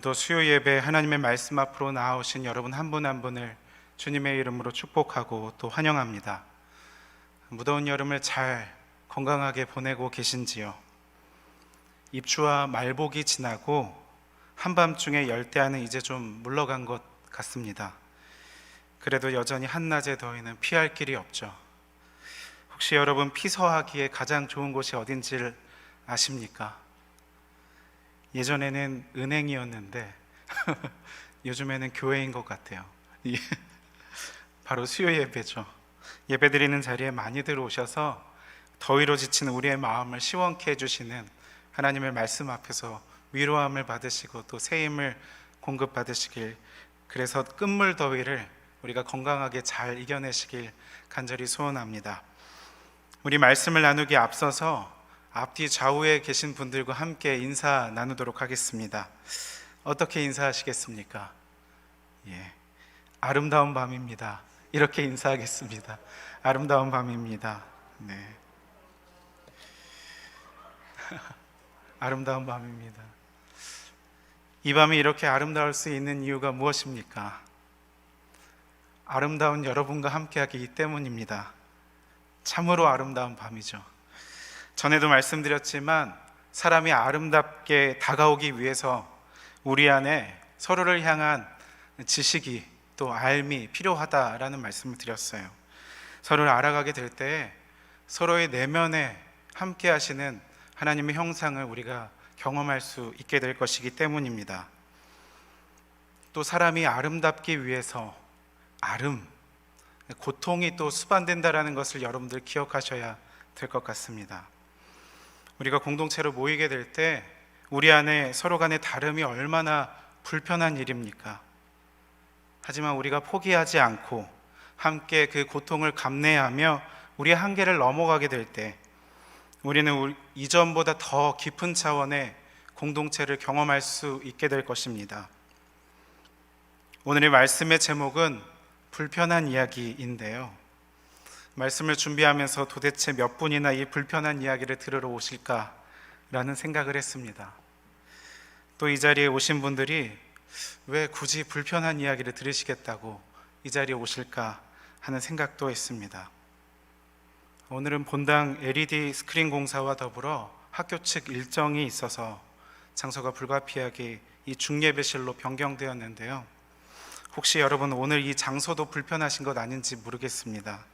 오늘도 수요 예배 하나님의 말씀 앞으로 나아오신 여러분 한 분 한 분을 주님의 이름으로 축복하고 또 환영합니다. 무더운 여름을 잘 건강하게 보내고 계신지요? 입추와 말복이 지나고 한밤중에 열대야는 이제 좀 물러간 것 같습니다. 그래도 여전히 한낮의 더위는 피할 길이 없죠. 혹시 여러분 피서하기에 가장 좋은 곳이 어딘지를 아십니까? 예전에는 은행이었는데 요즘에는 교회인 것 같아요. 바로 수요 예배죠. 예배드리는 자리에 많이들 오셔서 더위로 지친 우리의 마음을 시원케 해주시는 하나님의 말씀 앞에서 위로함을 받으시고 또 새 힘을 공급받으시길, 그래서 끝물 더위를 우리가 건강하게 잘 이겨내시길 간절히 소원합니다. 우리 말씀을 나누기 앞서서 앞뒤 좌우에 계신 분들과 함께 인사 나누도록 하겠습니다. 어떻게 인사하시겠습니까? 아름다운 밤입니다. 이렇게 인사하겠습니다. 아름다운 밤입니다. 네. 아름다운 밤입니다. 이 밤이 이렇게 아름다울 수 있는 이유가 무엇입니까? 아름다운 여러분과 함께하기 때문입니다. 참으로 아름다운 밤이죠. 전에도 말씀드렸지만 사람이 아름답게 다가오기 위해서 우리 안에 서로를 향한 지식이 또 알미 필요하다라는 말씀을 드렸어요. 서로를 알아가게 될 때 서로의 내면에 함께 하시는 하나님의 형상을 우리가 경험할 수 있게 될 것이기 때문입니다. 또 사람이 아름답기 위해서 고통이 또 수반된다라는 것을 여러분들 기억하셔야 될 것 같습니다. 우리가 공동체로 모이게 될 때 우리 안에 서로 간의 다름이 얼마나 불편한 일입니까? 하지만 우리가 포기하지 않고 함께 그 고통을 감내하며 우리의 한계를 넘어가게 될 때 우리는 이전보다 더 깊은 차원의 공동체를 경험할 수 있게 될 것입니다. 오늘의 말씀의 제목은 불편한 이야기인데요, 말씀을 준비하면서 도대체 몇 분이나 이 불편한 이야기를 들으러 오실까라는 생각을 했습니다. 또 이 자리에 오신 분들이 왜 굳이 불편한 이야기를 들으시겠다고 이 자리에 오실까 하는 생각도 했습니다. 오늘은 본당 LED 스크린 공사와 더불어 학교 측 일정이 있어서 장소가 불가피하게 이 중예배실로 변경되었는데요, 혹시 여러분 오늘 이 장소도 불편하신 것 아닌지 모르겠습니다.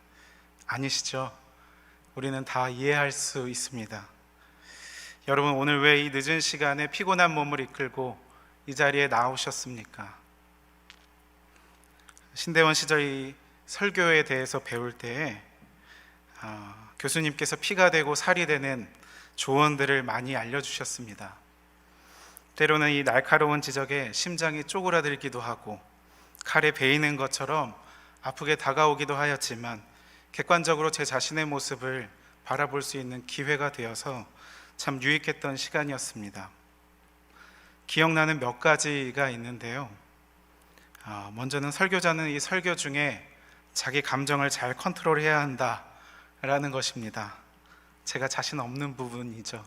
아니시죠? 우리는 다 이해할 수 있습니다. 여러분 오늘 왜 이 늦은 시간에 피곤한 몸을 이끌고 이 자리에 나오셨습니까? 신대원 시절 이 설교에 대해서 배울 때에 교수님께서 피가 되고 살이 되는 조언들을 많이 알려주셨습니다. 때로는 이 날카로운 지적에 심장이 쪼그라들기도 하고 칼에 베이는 것처럼 아프게 다가오기도 하였지만 객관적으로 제 자신의 모습을 바라볼 수 있는 기회가 되어서 참 유익했던 시간이었습니다. 기억나는 몇 가지가 있는데요, 먼저는 설교자는 이 설교 중에 자기 감정을 잘 컨트롤해야 한다라는 것입니다. 제가 자신 없는 부분이죠.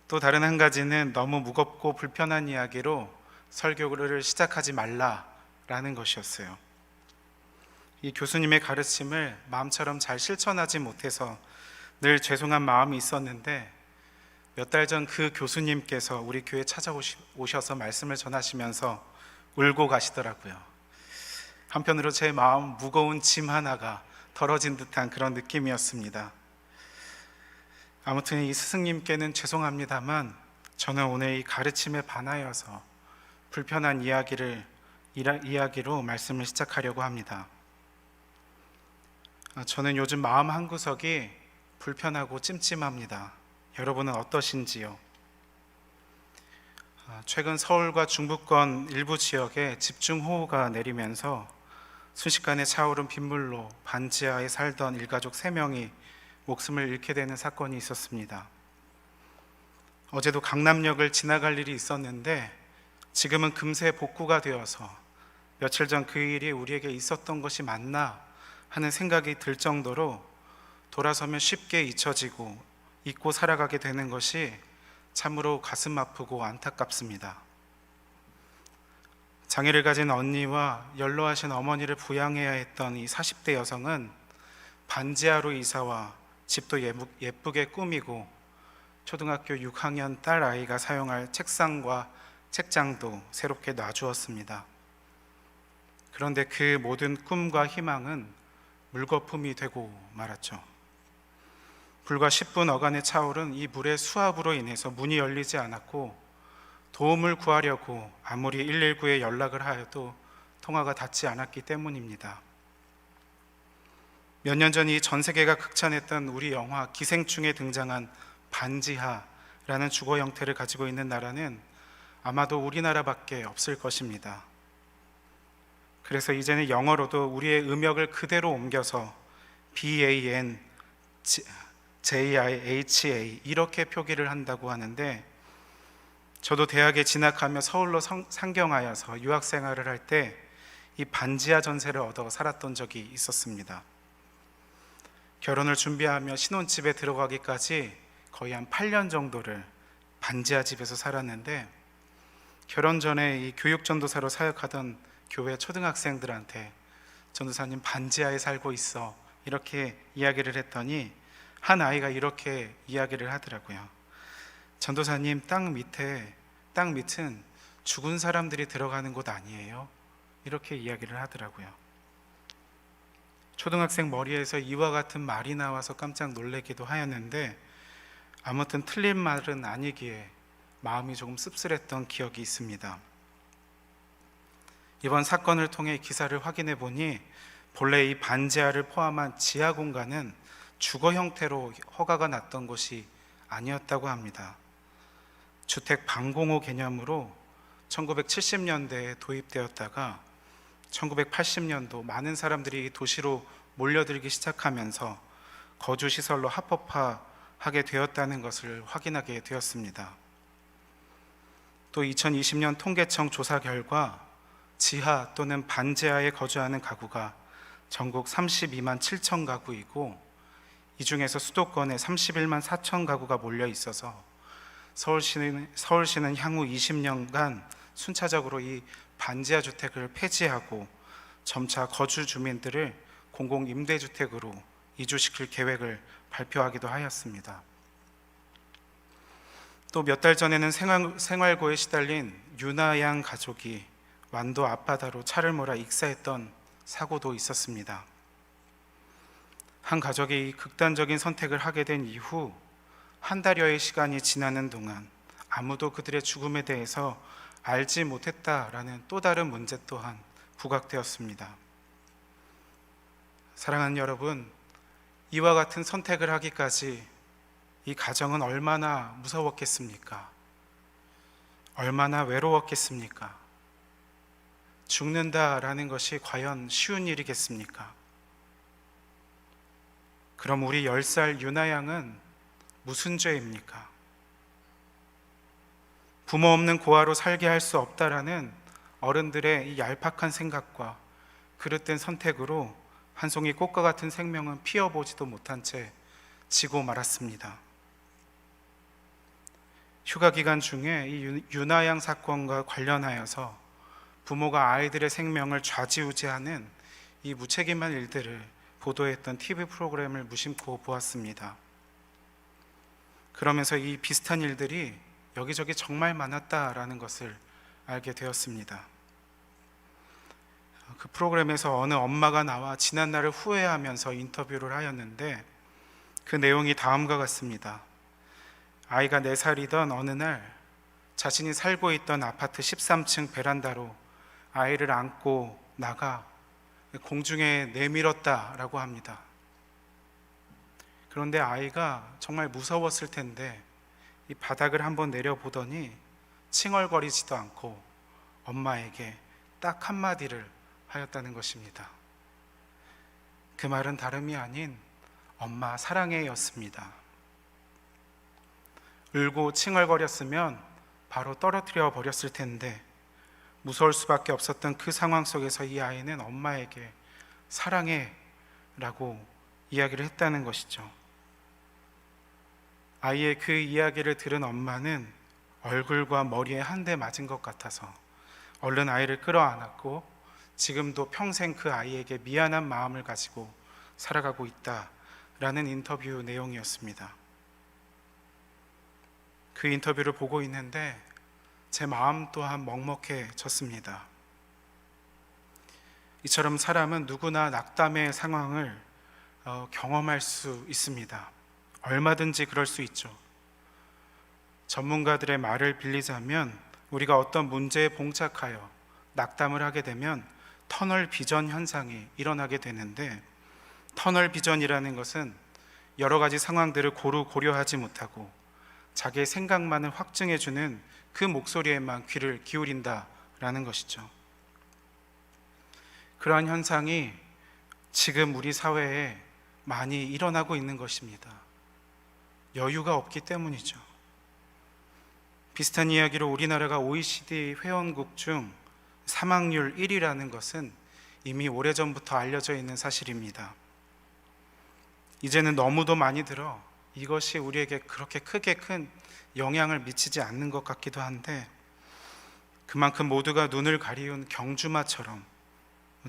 또 다른 한 가지는 너무 무겁고 불편한 이야기로 설교를 시작하지 말라라는 것이었어요. 이 교수님의 가르침을 마음처럼 잘 실천하지 못해서 늘 죄송한 마음이 있었는데 몇 달 전 그 교수님께서 우리 교회에 찾아오셔서 말씀을 전하시면서 울고 가시더라고요. 한편으로 제 마음 무거운 짐 하나가 덜어진 듯한 그런 느낌이었습니다. 아무튼 이 스승님께는 죄송합니다만 저는 오늘 이 가르침에 반하여서 불편한 이야기로 말씀을 시작하려고 합니다. 저는 요즘 마음 한구석이 불편하고 찜찜합니다. 여러분은 어떠신지요? 최근 서울과 중부권 일부 지역에 집중호우가 내리면서 순식간에 차오른 빗물로 반지하에 살던 일가족 3명이 목숨을 잃게 되는 사건이 있었습니다. 어제도 강남역을 지나갈 일이 있었는데 지금은 금세 복구가 되어서 며칠 전 그 일이 우리에게 있었던 것이 맞나 하는 생각이 들 정도로 돌아서면 쉽게 잊혀지고 잊고 살아가게 되는 것이 참으로 가슴 아프고 안타깝습니다. 장애를 가진 언니와 연로하신 어머니를 부양해야 했던 이 40대 여성은 반지하로 이사와 집도 예쁘게 꾸미고 초등학교 6학년 딸 아이가 사용할 책상과 책장도 새롭게 놔주었습니다. 그런데 그 모든 꿈과 희망은 물거품이 되고 말았죠. 불과 10분 어간에 차오른 이 물의 수압으로 인해서 문이 열리지 않았고, 도움을 구하려고 아무리 119에 연락을 하여도 통화가 닿지 않았기 때문입니다. 몇 년 전 이 전 세계가 극찬했던 우리 영화 기생충에 등장한 반지하라는 주거 형태를 가지고 있는 나라는 아마도 우리나라밖에 없을 것입니다. 그래서 이제는 영어로도 우리의 음역을 그대로 옮겨서 BANJIHA 이렇게 표기를 한다고 하는데, 저도 대학에 진학하며 서울로 상경하여서 유학 생활을 할 때 이 반지하 전세를 얻어 살았던 적이 있었습니다. 결혼을 준비하며 신혼집에 들어가기까지 거의 한 8년 정도를 반지하 집에서 살았는데, 결혼 전에 이 교육 전도사로 사역하던 교회 초등학생들한테 전도사님 반지하에 살고 있어 이렇게 이야기를 했더니 한 아이가 이렇게 이야기를 하더라고요. 전도사님, 땅 밑은 죽은 사람들이 들어가는 곳 아니에요? 이렇게 이야기를 하더라고요. 초등학생 머리에서 이와 같은 말이 나와서 깜짝 놀라기도 하였는데, 아무튼 틀린 말은 아니기에 마음이 조금 씁쓸했던 기억이 있습니다. 이번 사건을 통해 기사를 확인해 보니 본래 이 반지하를 포함한 지하 공간은 주거 형태로 허가가 났던 곳이 아니었다고 합니다. 주택 방공호 개념으로 1970년대에 도입되었다가 1980년도 많은 사람들이 도시로 몰려들기 시작하면서 거주시설로 합법화하게 되었다는 것을 확인하게 되었습니다. 또 2020년 통계청 조사 결과 지하 또는 반지하에 거주하는 가구가 전국 32만 7천 가구이고, 이 중에서 수도권에 31만 4천 가구가 몰려 있어서 서울시는 향후 20년간 순차적으로 이 반지하 주택을 폐지하고 점차 거주 주민들을 공공임대주택으로 이주시킬 계획을 발표하기도 하였습니다. 또 몇 달 전에는 생활고에 시달린 유나 양 가족이 완도 앞바다로 차를 몰아 익사했던 사고도 있었습니다. 한 가족이 극단적인 선택을 하게 된 이후 한 달여의 시간이 지나는 동안 아무도 그들의 죽음에 대해서 알지 못했다라는 또 다른 문제 또한 부각되었습니다. 사랑하는 여러분, 이와 같은 선택을 하기까지 이 가정은 얼마나 무서웠겠습니까? 얼마나 외로웠겠습니까? 죽는다라는 것이 과연 쉬운 일이겠습니까? 그럼 우리 10살 유나 양은 무슨 죄입니까? 부모 없는 고아로 살게 할 수 없다라는 어른들의 이 얄팍한 생각과 그릇된 선택으로 한 송이 꽃과 같은 생명은 피어보지도 못한 채 지고 말았습니다. 휴가 기간 중에 이 유나 양 사건과 관련하여서 부모가 아이들의 생명을 좌지우지하는 이 무책임한 일들을 보도했던 TV 프로그램을 무심코 보았습니다. 그러면서 이 비슷한 일들이 여기저기 정말 많았다라는 것을 알게 되었습니다. 그 프로그램에서 어느 엄마가 나와 지난 날을 후회하면서 인터뷰를 하였는데, 그 내용이 다음과 같습니다. 아이가 4살이던 어느 날 자신이 살고 있던 아파트 13층 베란다로 아이를 안고 나가 공중에 내밀었다라고 합니다. 그런데 아이가 정말 무서웠을 텐데 이 바닥을 한번 내려보더니 칭얼거리지도 않고 엄마에게 딱 한마디를 하였다는 것입니다. 그 말은 다름이 아닌 엄마 사랑해 였습니다. 울고 칭얼거렸으면 바로 떨어뜨려 버렸을 텐데 무서울 수밖에 없었던 그 상황 속에서 이 아이는 엄마에게 사랑해 라고 이야기를 했다는 것이죠. 아이의 그 이야기를 들은 엄마는 얼굴과 머리에 한 대 맞은 것 같아서 얼른 아이를 끌어안았고 지금도 평생 그 아이에게 미안한 마음을 가지고 살아가고 있다라는 인터뷰 내용이었습니다. 그 인터뷰를 보고 있는데 제 마음 또한 먹먹해졌습니다. 이처럼 사람은 누구나 낙담의 상황을 경험할 수 있습니다. 얼마든지 그럴 수 있죠. 전문가들의 말을 빌리자면 우리가 어떤 문제에 봉착하여 낙담을 하게 되면 터널 비전 현상이 일어나게 되는데, 터널 비전이라는 것은 여러 가지 상황들을 고려하지 못하고 자기의 생각만을 확증해주는 그 목소리에만 귀를 기울인다라는 것이죠. 그러한 현상이 지금 우리 사회에 많이 일어나고 있는 것입니다. 여유가 없기 때문이죠. 비슷한 이야기로 우리나라가 OECD 회원국 중 사망률 1위라는 것은 이미 오래전부터 알려져 있는 사실입니다. 이제는 너무도 많이 들어 이것이 우리에게 그렇게 크게 큰 영향을 미치지 않는 것 같기도 한데, 그만큼 모두가 눈을 가리운 경주마처럼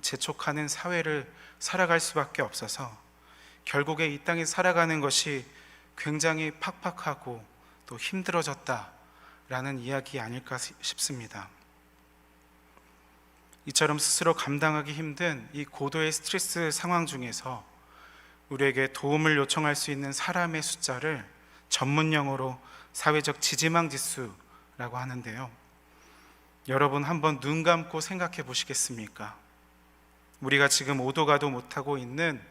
재촉하는 사회를 살아갈 수밖에 없어서 결국에 이 땅에 살아가는 것이 굉장히 팍팍하고 또 힘들어졌다라는 이야기 아닐까 싶습니다. 이처럼 스스로 감당하기 힘든 이 고도의 스트레스 상황 중에서 우리에게 도움을 요청할 수 있는 사람의 숫자를 전문 용어로 사회적 지지망 지수라고 하는데요. 여러분 한번 눈 감고 생각해 보시겠습니까? 우리가 지금 오도 가도 못하고 있는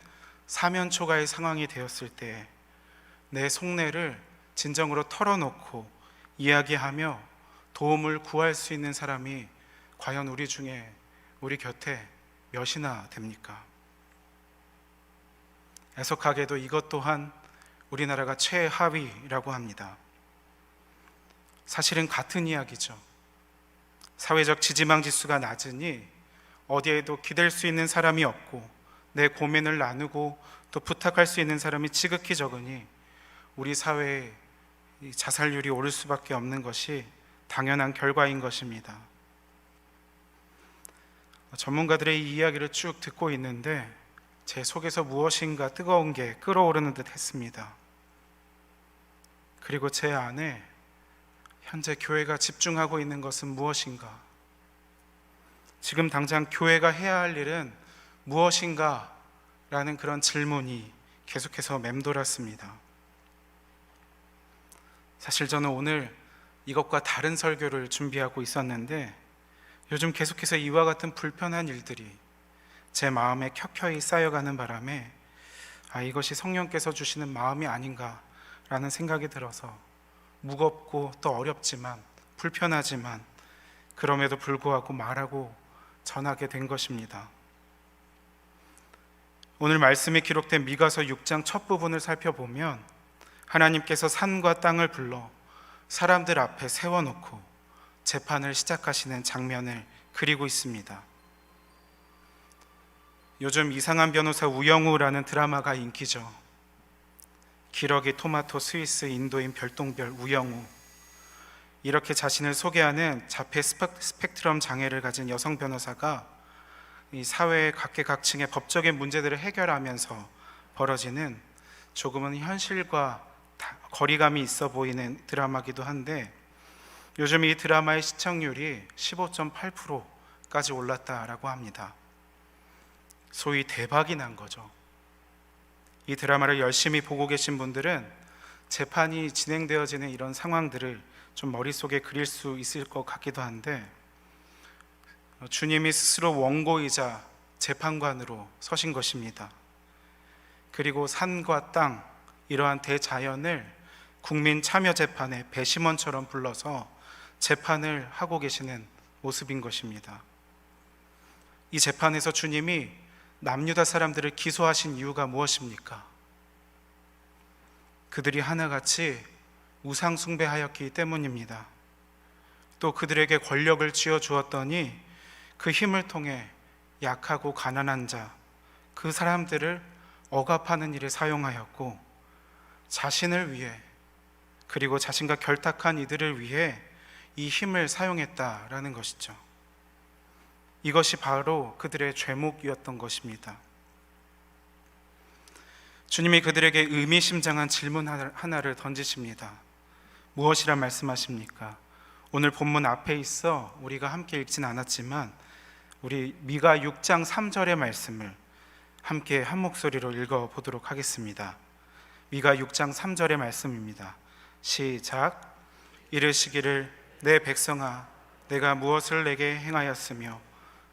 사면초가의 상황이 되었을 때 내 속내를 진정으로 털어놓고 이야기하며 도움을 구할 수 있는 사람이 과연 우리 중에, 우리 곁에 몇이나 됩니까? 애석하게도 이것 또한 우리나라가 최하위라고 합니다. 사실은 같은 이야기죠. 사회적 지지망 지수가 낮으니 어디에도 기댈 수 있는 사람이 없고 내 고민을 나누고 또 부탁할 수 있는 사람이 지극히 적으니 우리 사회의 자살률이 오를 수밖에 없는 것이 당연한 결과인 것입니다. 전문가들의 이 이야기를 쭉 듣고 있는데 제 속에서 무엇인가 뜨거운 게 끓어오르는 듯 했습니다. 그리고 제 안에 현재 교회가 집중하고 있는 것은 무엇인가? 지금 당장 교회가 해야 할 일은 무엇인가? 라는 그런 질문이 계속해서 맴돌았습니다. 사실 저는 오늘 이것과 다른 설교를 준비하고 있었는데 요즘 계속해서 이와 같은 불편한 일들이 제 마음에 켜켜이 쌓여가는 바람에 이것이 성령께서 주시는 마음이 아닌가라는 생각이 들어서 무겁고 또 어렵지만 불편하지만 그럼에도 불구하고 말하고 전하게 된 것입니다. 오늘 말씀이 기록된 미가서 6장 첫 부분을 살펴보면 하나님께서 산과 땅을 불러 사람들 앞에 세워놓고 재판을 시작하시는 장면을 그리고 있습니다. 요즘 이상한 변호사 우영우라는 드라마가 인기죠. 기러기 토마토 스위스 인도인 별똥별 우영우, 이렇게 자신을 소개하는 자폐 스펙트럼 장애를 가진 여성 변호사가 이 사회의 각계각층의 법적인 문제들을 해결하면서 벌어지는 조금은 현실과 거리감이 있어 보이는 드라마기도 한데, 요즘 이 드라마의 시청률이 15.8%까지 올랐다라고 합니다. 소위 대박이 난 거죠. 이 드라마를 열심히 보고 계신 분들은 재판이 진행되어지는 이런 상황들을 좀 머릿속에 그릴 수 있을 것 같기도 한데, 주님이 스스로 원고이자 재판관으로 서신 것입니다. 그리고 산과 땅, 이러한 대자연을 국민 참여 재판의 배심원처럼 불러서 재판을 하고 계시는 모습인 것입니다. 이 재판에서 주님이 남유다 사람들을 기소하신 이유가 무엇입니까? 그들이 하나같이 우상 숭배하였기 때문입니다. 또 그들에게 권력을 쥐어주었더니 그 힘을 통해 약하고 가난한 자, 그 사람들을 억압하는 일에 사용하였고, 자신을 위해 그리고 자신과 결탁한 이들을 위해 이 힘을 사용했다라는 것이죠. 이것이 바로 그들의 죄목이었던 것입니다. 주님이 그들에게 의미심장한 질문 하나를 던지십니다. 무엇이라 말씀하십니까? 오늘 본문 앞에 있어 우리가 함께 읽진 않았지만 우리 미가 6장 3절의 말씀을 함께 한 목소리로 읽어보도록 하겠습니다. 미가 6장 3절의 말씀입니다. 시작. 이르시기를 내 백성아 내가 무엇을 내게 행하였으며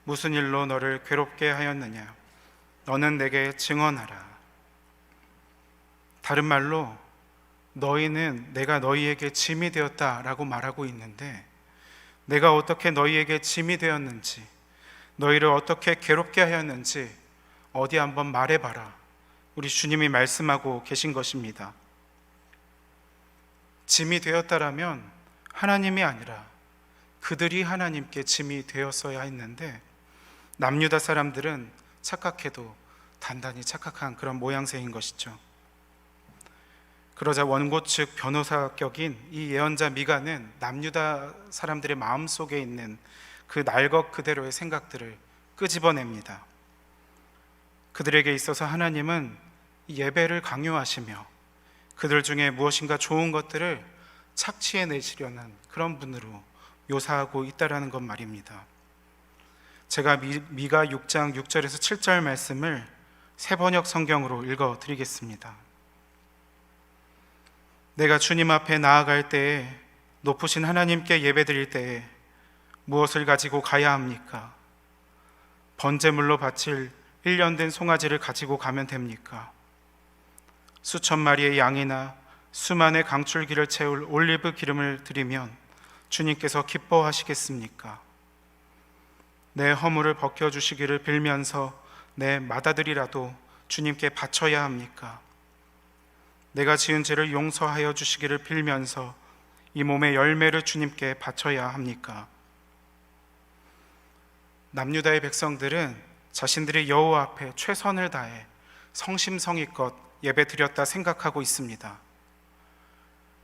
무슨 일로 너를 괴롭게 하였느냐 너는 내게 증언하라. 다른 말로 너희는 내가 너희에게 짐이 되었다라고 말하고 있는데 내가 어떻게 너희에게 짐이 되었는지 너희를 어떻게 괴롭게 하였는지 어디 한번 말해봐라. 우리 주님이 말씀하고 계신 것입니다. 짐이 되었다라면 하나님이 아니라 그들이 하나님께 짐이 되었어야 했는데 남유다 사람들은 착각해도 단단히 착각한 그런 모양새인 것이죠. 그러자 원고 측 변호사 격인 이 예언자 미가는 남유다 사람들의 마음속에 있는 그 날것 그대로의 생각들을 끄집어냅니다. 그들에게 있어서 하나님은 예배를 강요하시며 그들 중에 무엇인가 좋은 것들을 착취해내시려는 그런 분으로 묘사하고 있다라는 것 말입니다. 제가 미가 6장 6절에서 7절 말씀을 새번역 성경으로 읽어드리겠습니다. 내가 주님 앞에 나아갈 때에 높으신 하나님께 예배드릴 때에 무엇을 가지고 가야 합니까? 번제물로 바칠 1년 된 송아지를 가지고 가면 됩니까? 수천 마리의 양이나 수만의 강출기를 채울 올리브 기름을 드리면 주님께서 기뻐하시겠습니까? 내 허물을 벗겨주시기를 빌면서 내 맏아들이라도 주님께 바쳐야 합니까? 내가 지은 죄를 용서하여 주시기를 빌면서 이 몸의 열매를 주님께 바쳐야 합니까? 남유다의 백성들은 자신들이 여호와 앞에 최선을 다해 성심성의껏 예배드렸다 생각하고 있습니다.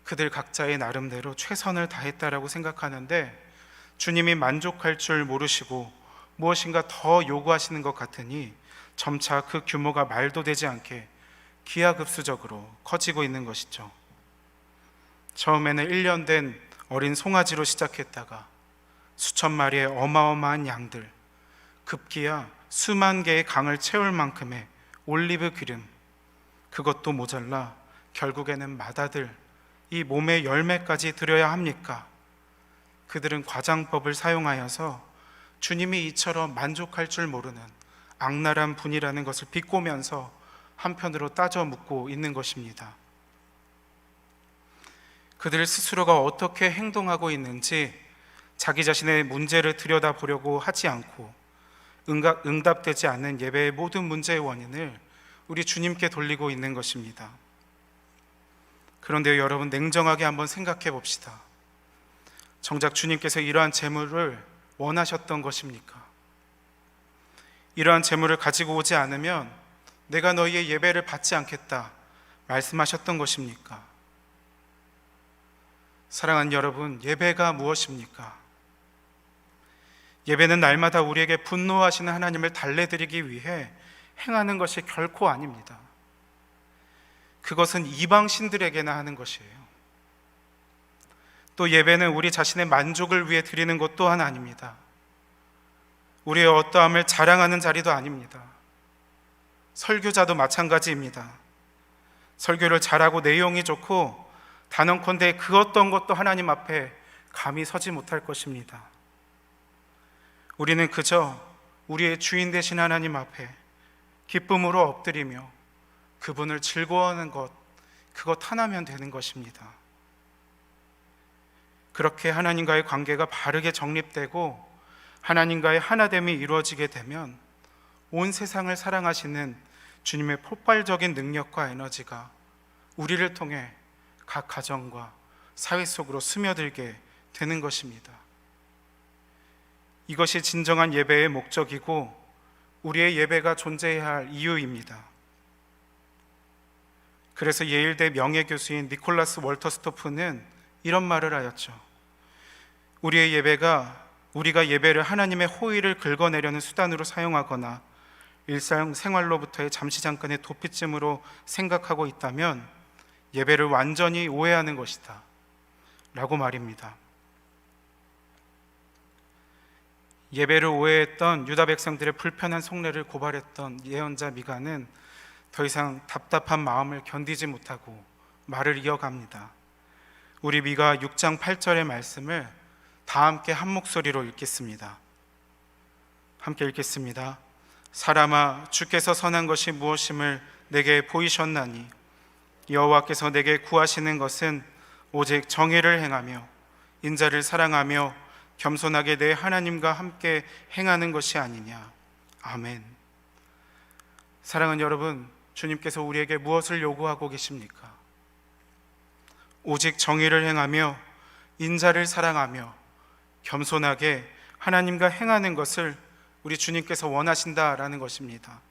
그들 각자의 나름대로 최선을 다했다라고 생각하는데 주님이 만족할 줄 모르시고 무엇인가 더 요구하시는 것 같으니 점차 그 규모가 말도 되지 않게 기하급수적으로 커지고 있는 것이죠. 처음에는 1년 된 어린 송아지로 시작했다가 수천 마리의 어마어마한 양들, 급기야 수만 개의 강을 채울 만큼의 올리브 기름, 그것도 모자라 결국에는 맏아들, 이 몸의 열매까지 드려야 합니까? 그들은 과장법을 사용하여서 주님이 이처럼 만족할 줄 모르는 악랄한 분이라는 것을 비꼬면서 한편으로 따져 묻고 있는 것입니다. 그들 스스로가 어떻게 행동하고 있는지 자기 자신의 문제를 들여다보려고 하지 않고 응답되지 않는 예배의 모든 문제의 원인을 우리 주님께 돌리고 있는 것입니다. 그런데 여러분, 냉정하게 한번 생각해 봅시다. 정작 주님께서 이러한 재물을 원하셨던 것입니까? 이러한 재물을 가지고 오지 않으면 내가 너희의 예배를 받지 않겠다 말씀하셨던 것입니까? 사랑하는 여러분, 예배가 무엇입니까? 예배는 날마다 우리에게 분노하시는 하나님을 달래드리기 위해 행하는 것이 결코 아닙니다. 그것은 이방 신들에게나 하는 것이에요. 또 예배는 우리 자신의 만족을 위해 드리는 것 또한 아닙니다. 우리의 어떠함을 자랑하는 자리도 아닙니다. 설교자도 마찬가지입니다. 설교를 잘하고 내용이 좋고 단언컨대 그 어떤 것도 하나님 앞에 감히 서지 못할 것입니다. 우리는 그저 우리의 주인 되신 하나님 앞에 기쁨으로 엎드리며 그분을 즐거워하는 것, 그것 하나면 되는 것입니다. 그렇게 하나님과의 관계가 바르게 정립되고 하나님과의 하나됨이 이루어지게 되면 온 세상을 사랑하시는 주님의 폭발적인 능력과 에너지가 우리를 통해 각 가정과 사회 속으로 스며들게 되는 것입니다. 이것이 진정한 예배의 목적이고 우리의 예배가 존재해야 할 이유입니다. 그래서 예일대 명예교수인 니콜라스 월터스토프는 이런 말을 하였죠. 우리의 예배가 우리가 예배를 하나님의 호의를 긁어내려는 수단으로 사용하거나 일상생활로부터의 잠시 잠깐의 도피쯤으로 생각하고 있다면 예배를 완전히 오해하는 것이다 라고 말입니다. 예배를 오해했던 유다 백성들의 불편한 속내를 고발했던 예언자 미가는 더 이상 답답한 마음을 견디지 못하고 말을 이어갑니다. 우리 미가 6장 8절의 말씀을 다 함께 한 목소리로 읽겠습니다. 함께 읽겠습니다. 사람아, 주께서 선한 것이 무엇임을 내게 보이셨나니 여호와께서 내게 구하시는 것은 오직 정의를 행하며 인자를 사랑하며 겸손하게 내 하나님과 함께 행하는 것이 아니냐. 아멘. 사랑하는 여러분, 주님께서 우리에게 무엇을 요구하고 계십니까? 오직 정의를 행하며 인자를 사랑하며 겸손하게 하나님과 행하는 것을 우리 주님께서 원하신다라는 것입니다.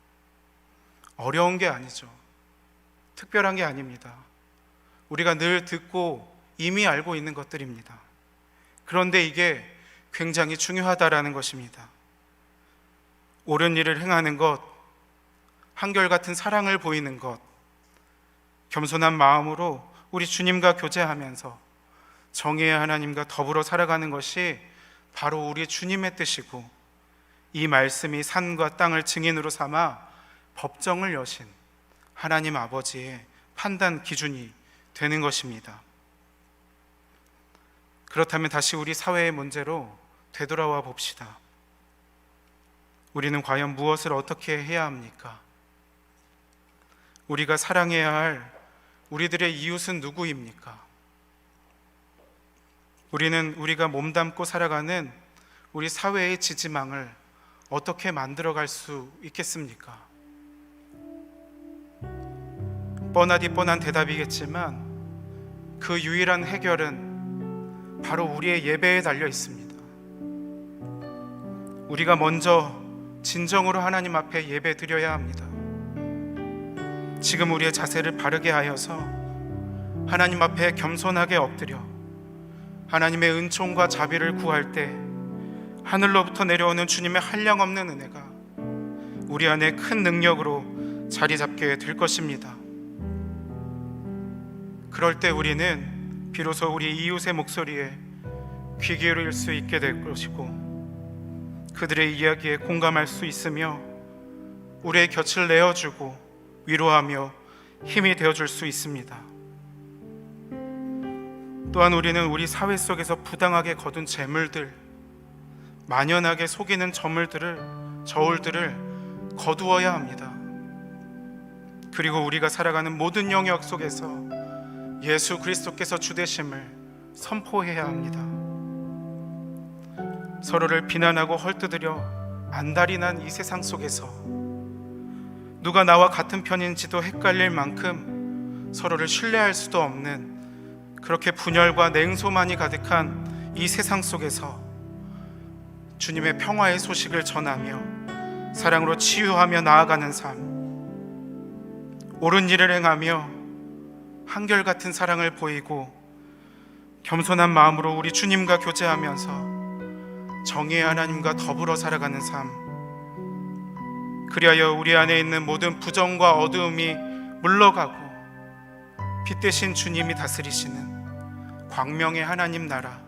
어려운 게 아니죠. 특별한 게 아닙니다. 우리가 늘 듣고 이미 알고 있는 것들입니다. 그런데 이게 굉장히 중요하다라는 것입니다. 옳은 일을 행하는 것, 한결같은 사랑을 보이는 것, 겸손한 마음으로 우리 주님과 교제하면서 정의의 하나님과 더불어 살아가는 것이 바로 우리 주님의 뜻이고, 이 말씀이 산과 땅을 증인으로 삼아 법정을 여신 하나님 아버지의 판단 기준이 되는 것입니다. 그렇다면 다시 우리 사회의 문제로 되돌아와 봅시다. 우리는 과연 무엇을 어떻게 해야 합니까? 우리가 사랑해야 할 우리들의 이웃은 누구입니까? 우리는 우리가 몸담고 살아가는 우리 사회의 지지망을 어떻게 만들어갈 수 있겠습니까? 뻔하디 뻔한 대답이겠지만 그 유일한 해결은 바로 우리의 예배에 달려 있습니다. 우리가 먼저 진정으로 하나님 앞에 예배 드려야 합니다. 지금 우리의 자세를 바르게 하여서 하나님 앞에 겸손하게 엎드려 하나님의 은총과 자비를 구할 때 하늘로부터 내려오는 주님의 한량없는 은혜가 우리 안에 큰 능력으로 자리 잡게 될 것입니다. 그럴 때 우리는 비로소 우리 이웃의 목소리에 귀 기울일 수 있게 될 것이고, 그들의 이야기에 공감할 수 있으며 우리의 곁을 내어주고 위로하며 힘이 되어줄 수 있습니다. 또한 우리는 우리 사회 속에서 부당하게 거둔 재물들, 만연하게 속이는 저울들을 거두어야 합니다. 그리고 우리가 살아가는 모든 영역 속에서 예수 그리스도께서 주 되심을 선포해야 합니다. 서로를 비난하고 헐뜯으려 안달이 난 이 세상 속에서 누가 나와 같은 편인지도 헷갈릴 만큼 서로를 신뢰할 수도 없는 그렇게 분열과 냉소만이 가득한 이 세상 속에서 주님의 평화의 소식을 전하며 사랑으로 치유하며 나아가는 삶, 옳은 일을 행하며 한결같은 사랑을 보이고 겸손한 마음으로 우리 주님과 교제하면서 정의의 하나님과 더불어 살아가는 삶, 그리하여 우리 안에 있는 모든 부정과 어두움이 물러가고 빛 대신 주님이 다스리시는 광명의 하나님 나라,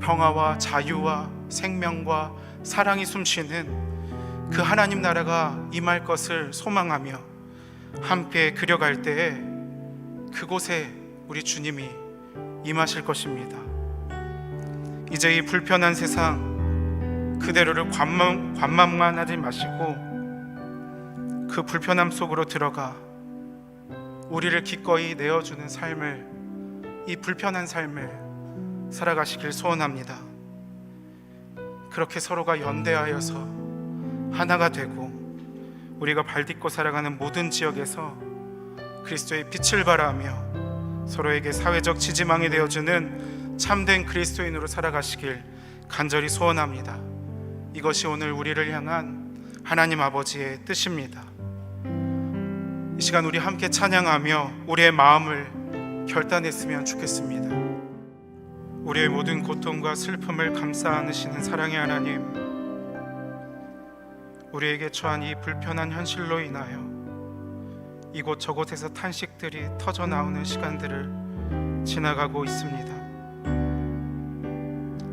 평화와 자유와 생명과 사랑이 숨쉬는 그 하나님 나라가 임할 것을 소망하며 함께 그려갈 때에 그곳에 우리 주님이 임하실 것입니다. 이제 이 불편한 세상 그대로를 관망만 하지 마시고 그 불편함 속으로 들어가 우리를 기꺼이 내어주는 삶을, 이 불편한 삶을 살아가시길 소원합니다. 그렇게 서로가 연대하여서 하나가 되고 우리가 발딛고 살아가는 모든 지역에서 그리스도의 빛을 발하며 서로에게 사회적 지지망이 되어주는 참된 그리스도인으로 살아가시길 간절히 소원합니다. 이것이 오늘 우리를 향한 하나님 아버지의 뜻입니다. 이 시간 우리 함께 찬양하며 우리의 마음을 결단했으면 좋겠습니다. 우리의 모든 고통과 슬픔을 감싸 안으시는 사랑의 하나님, 우리에게 처한 이 불편한 현실로 인하여 이곳저곳에서 탄식들이 터져 나오는 시간들을 지나가고 있습니다.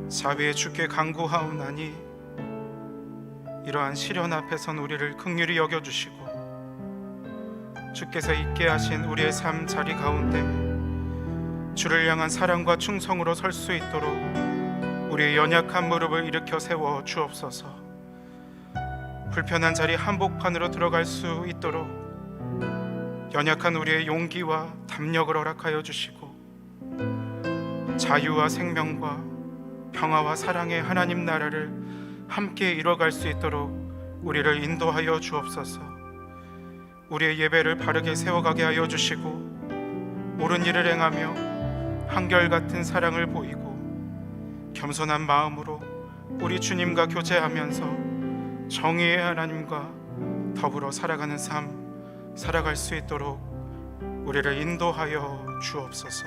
자비의 주께 간구하오나니 이러한 시련 앞에선 우리를 긍휼히 여겨주시고 주께서 있게 하신 우리의 삶 자리 가운데 주를 향한 사랑과 충성으로 설 수 있도록 우리의 연약한 무릎을 일으켜 세워 주옵소서. 불편한 자리 한복판으로 들어갈 수 있도록 연약한 우리의 용기와 담력을 허락하여 주시고 자유와 생명과 평화와 사랑의 하나님 나라를 함께 이뤄갈 수 있도록 우리를 인도하여 주옵소서. 우리의 예배를 바르게 세워가게 하여 주시고 옳은 일을 행하며 한결같은 사랑을 보이고 겸손한 마음으로 우리 주님과 교제하면서 정의의 하나님과 더불어 살아가는 삶 살아갈 수 있도록 우리를 인도하여 주옵소서.